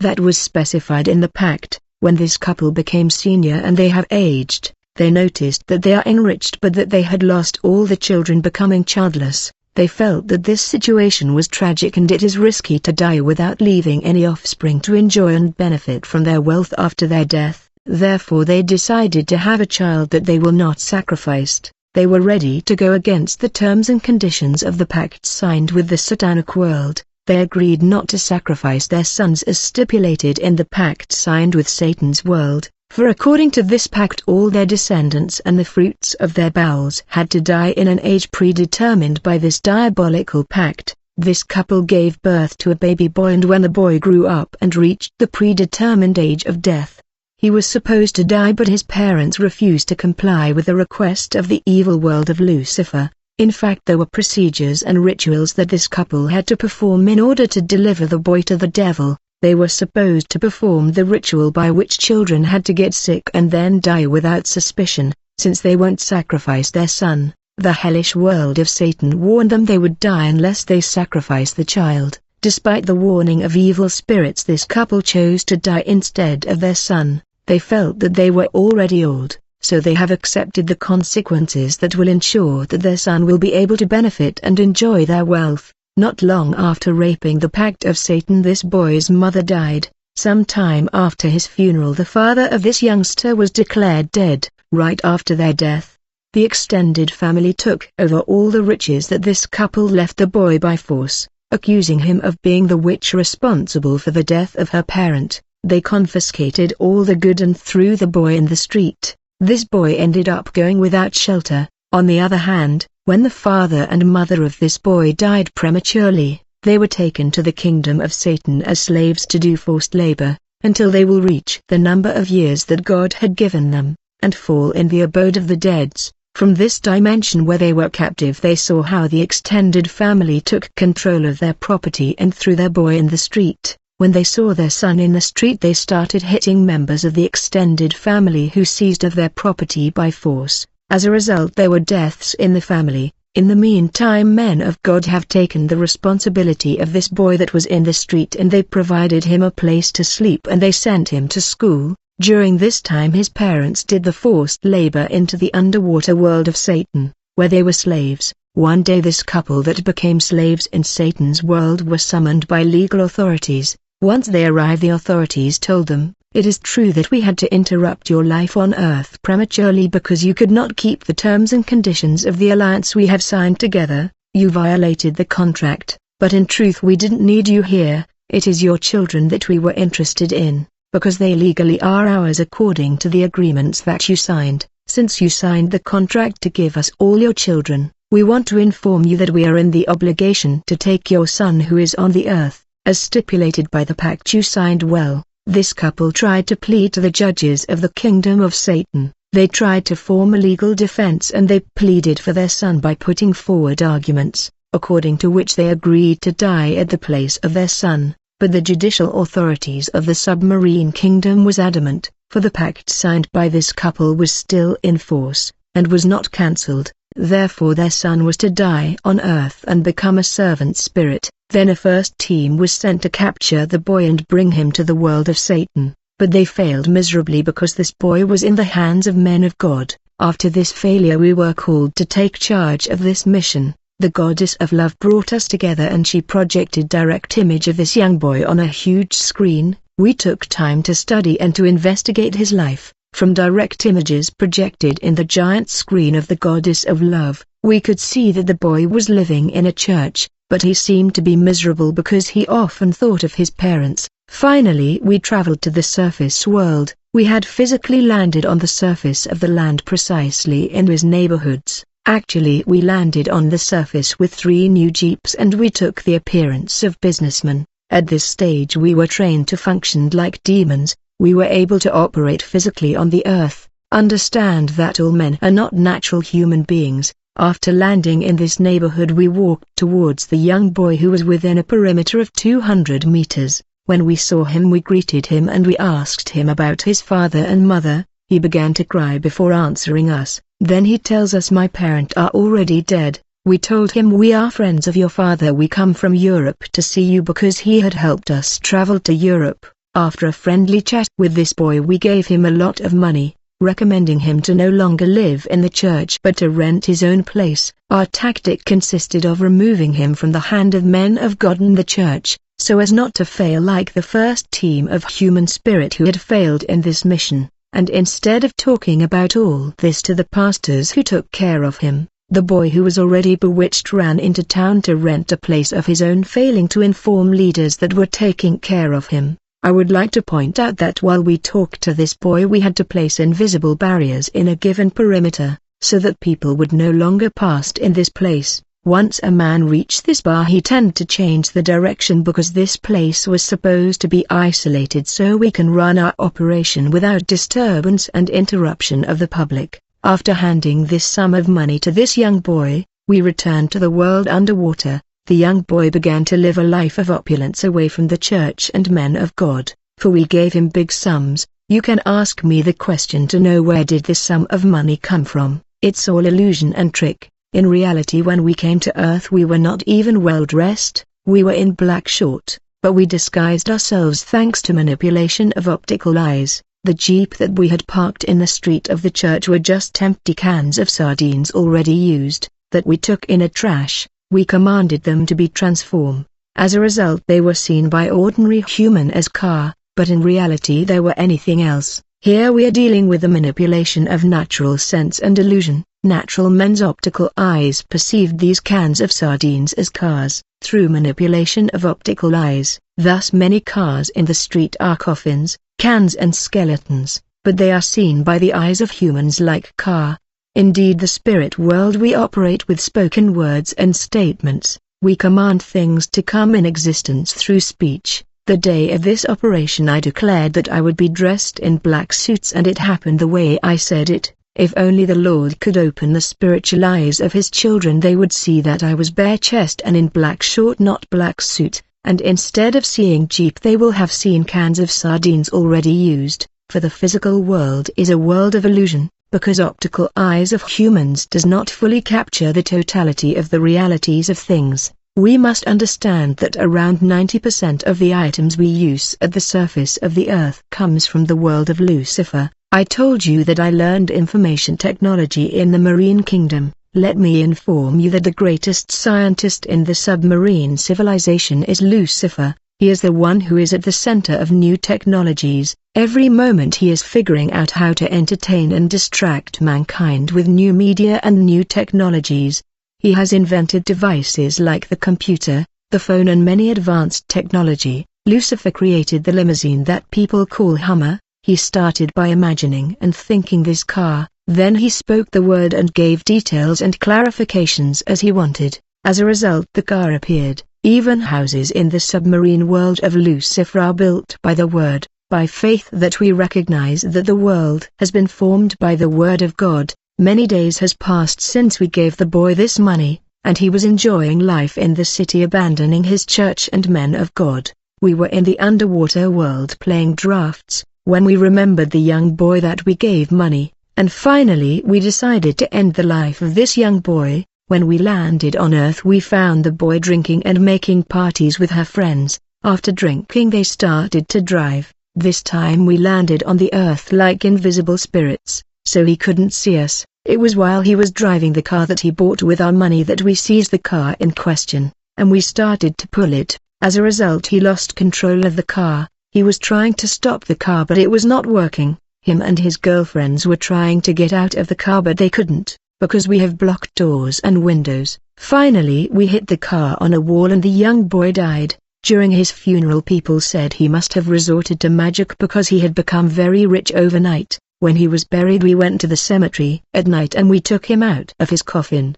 that was specified in the pact. When this couple became senior and they have aged, they noticed that they are enriched but that they had lost all the children becoming childless. They felt that this situation was tragic and it is risky to die without leaving any offspring to enjoy and benefit from their wealth after their death. Therefore they decided to have a child that they will not sacrifice. They were ready to go against the terms and conditions of the pact signed with the satanic world. They agreed not to sacrifice their sons as stipulated in the pact signed with Satan's world, for according to this pact all their descendants and the fruits of their bowels had to die in an age predetermined by this diabolical pact. This couple gave birth to a baby boy, and when the boy grew up and reached the predetermined age of death, he was supposed to die, but his parents refused to comply with the request of the evil world of Lucifer. In fact, there were procedures and rituals that this couple had to perform in order to deliver the boy to the devil. They were supposed to perform the ritual by which children had to get sick and then die without suspicion. Since they won't sacrifice their son, the hellish world of Satan warned them they would die unless they sacrifice the child. Despite the warning of evil spirits, this couple chose to die instead of their son. They felt that they were already old, so they have accepted the consequences that will ensure that their son will be able to benefit and enjoy their wealth. Not long after raping the pact of Satan, this boy's mother died. Some time after his funeral, the father of this youngster was declared dead. Right after their death, the extended family took over all the riches that this couple left the boy by force, accusing him of being the witch responsible for the death of her parent. They confiscated all the good and threw the boy in the street. This boy ended up going without shelter. On the other hand, when the father and mother of this boy died prematurely, they were taken to the kingdom of Satan as slaves to do forced labor, until they will reach the number of years that God had given them, and fall in the abode of the dead. From this dimension where they were captive, they saw how the extended family took control of their property and threw their boy in the street. When they saw their son in the street, they started hitting members of the extended family who seized of their property by force. As a result, there were deaths in the family. In the meantime, men of God have taken the responsibility of this boy that was in the street, and they provided him a place to sleep and they sent him to school. During this time his parents did the forced labor into the underwater world of Satan, where they were slaves. One day this couple that became slaves in Satan's world were summoned by legal authorities. Once they arrived, the authorities told them, "It is true that we had to interrupt your life on earth prematurely because you could not keep the terms and conditions of the alliance we have signed together. You violated the contract, but in truth we didn't need you here. It is your children that we were interested in, because they legally are ours according to the agreements that you signed. Since you signed the contract to give us all your children, we want to inform you that we are in the obligation to take your son who is on the earth, as stipulated by the pact you signed." Well, this couple tried to plead to the judges of the kingdom of Satan. They tried to form a legal defense and they pleaded for their son by putting forward arguments, according to which they agreed to die at the place of their son. But the judicial authorities of the submarine kingdom was adamant, for the pact signed by this couple was still in force, and was not cancelled. Therefore their son was to die on earth and become a servant spirit. Then a first team was sent to capture the boy and bring him to the world of Satan, but they failed miserably because this boy was in the hands of men of God. After this failure we were called to take charge of this mission. The goddess of love brought us together and she projected direct image of this young boy on a huge screen. We took time to study and to investigate his life. From direct images projected in the giant screen of the goddess of love, we could see that the boy was living in a church, but he seemed to be miserable because he often thought of his parents. Finally we traveled to the surface world. We had physically landed on the surface of the land, precisely in his neighborhoods. Actually we landed on the surface with 3 new jeeps and we took the appearance of businessmen. At this stage we were trained to function like demons. We were able to operate physically on the earth, understand that all men are not natural human beings. After landing in this neighborhood we walked towards the young boy who was within a perimeter of 200 meters. When we saw him we greeted him and we asked him about his father and mother. He began to cry before answering us. Then he tells us, "My parents are already dead." We told him, "We are friends of your father. We come from Europe to see you because he had helped us travel to Europe." After a friendly chat with this boy we gave him a lot of money, recommending him to no longer live in the church but to rent his own place. Our tactic consisted of removing him from the hand of men of God in the church, so as not to fail like the first team of human spirit who had failed in this mission. And instead of talking about all this to the pastors who took care of him, the boy who was already bewitched ran into town to rent a place of his own, failing to inform leaders that were taking care of him. I would like to point out that while we talked to this boy we had to place invisible barriers in a given perimeter, so that people would no longer pass in this place. Once a man reached this bar he tended to change the direction because this place was supposed to be isolated so we can run our operation without disturbance and interruption of the public. After handing this sum of money to this young boy, we returned to the world underwater. The young boy began to live a life of opulence away from the church and men of God, for we gave him big sums. You can ask me the question to know where did this sum of money come from. It's all illusion and trick. In reality when we came to earth we were not even well dressed, we were in black short, but we disguised ourselves thanks to manipulation of optical eyes. The jeep that we had parked in the street of the church were just empty cans of sardines already used, that we took in a trash. We commanded them to be transformed. As a result they were seen by ordinary human as car, but in reality they were anything else. Here we are dealing with the manipulation of natural sense and illusion. Natural men's optical eyes perceived these cans of sardines as cars, through manipulation of optical eyes. Thus many cars in the street are coffins, cans and skeletons, but they are seen by the eyes of humans like car. Indeed the spirit world we operate with spoken words and statements. We command things to come in existence through speech. The day of this operation I declared that I would be dressed in black suits and it happened the way I said it. If only the Lord could open the spiritual eyes of his children they would see that I was bare chest and in black short not black suit, and instead of seeing jeep they will have seen cans of sardines already used, for the physical world is a world of illusion. Because optical eyes of humans does not fully capture the totality of the realities of things, we must understand that around 90% of the items we use at the surface of the earth comes from the world of Lucifer. I told you that I learned information technology in the marine kingdom. Let me inform you that the greatest scientist in the submarine civilization is Lucifer. He is the one who is at the center of new technologies. Every moment he is figuring out how to entertain and distract mankind with new media and new technologies. He has invented devices like the computer, the phone and many advanced technology. Lucifer created the limousine that people call Hummer. He started by imagining and thinking this car, then he spoke the word and gave details and clarifications as he wanted. As a result the car appeared. Even houses in the submarine world of Lucifer are built by the word, by faith that we recognize that the world has been formed by the word of God. Many days has passed since we gave the boy this money, and he was enjoying life in the city abandoning his church and men of God. We were in the underwater world playing drafts, when we remembered the young boy that we gave money, and finally we decided to end the life of this young boy. When we landed on Earth we found the boy drinking and making parties with her friends. After drinking they started to drive. This time we landed on the Earth like invisible spirits, so he couldn't see us. It was while he was driving the car that he bought with our money that we seized the car in question, and we started to pull it. As a result he lost control of the car. He was trying to stop the car but it was not working. Him and his girlfriends were trying to get out of the car but they couldn't, because we have blocked doors and windows. Finally we hit the car on a wall and the young boy died. During his funeral people said he must have resorted to magic because he had become very rich overnight. When he was buried we went to the cemetery at night and we took him out of his coffin.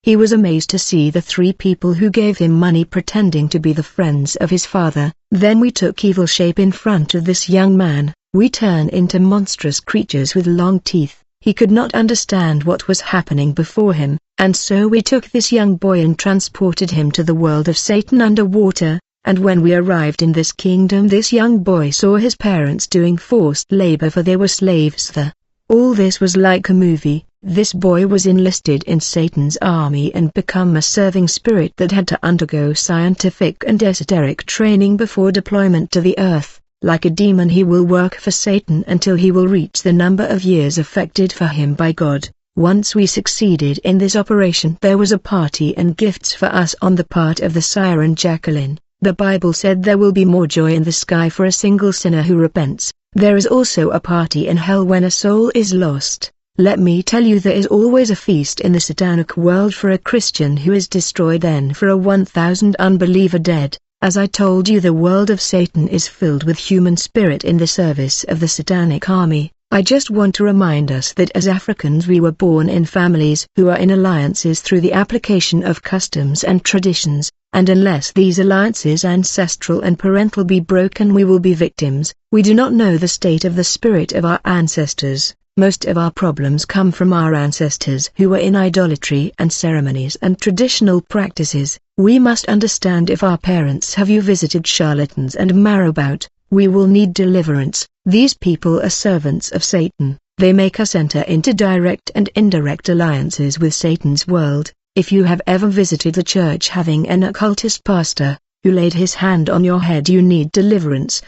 He was amazed to see the 3 people who gave him money pretending to be the friends of his father. Then we took evil shape in front of this young man. We turned into monstrous creatures with long teeth. He could not understand what was happening before him, and so we took this young boy and transported him to the world of Satan underwater. And when we arrived in this kingdom, this young boy saw his parents doing forced labor, for they were slaves there. All this was like a movie. This boy was enlisted in Satan's army and become a serving spirit that had to undergo scientific and esoteric training before deployment to the earth. Like a demon, he will work for Satan until he will reach the number of years affected for him by God. Once we succeeded in this operation, there was a party and gifts for us on the part of the siren Jacqueline. The Bible said there will be more joy in the sky for a single sinner who repents. There is also a party in hell when a soul is lost. Let me tell you, there is always a feast in the satanic world for a Christian who is destroyed, then for a 1,000 unbeliever dead. As I told you, the world of Satan is filled with human spirit in the service of the satanic army. I just want to remind us that as Africans we were born in families who are in alliances through the application of customs and traditions, and unless these alliances ancestral and parental be broken, we will be victims. We do not know the state of the spirit of our ancestors. Most of our problems come from our ancestors who were in idolatry and ceremonies and traditional practices. We must understand, if our parents have you visited charlatans and marabout, we will need deliverance. These people are servants of Satan. They make us enter into direct and indirect alliances with Satan's world. If you have ever visited a church having an occultist pastor, who laid his hand on your head, you need deliverance.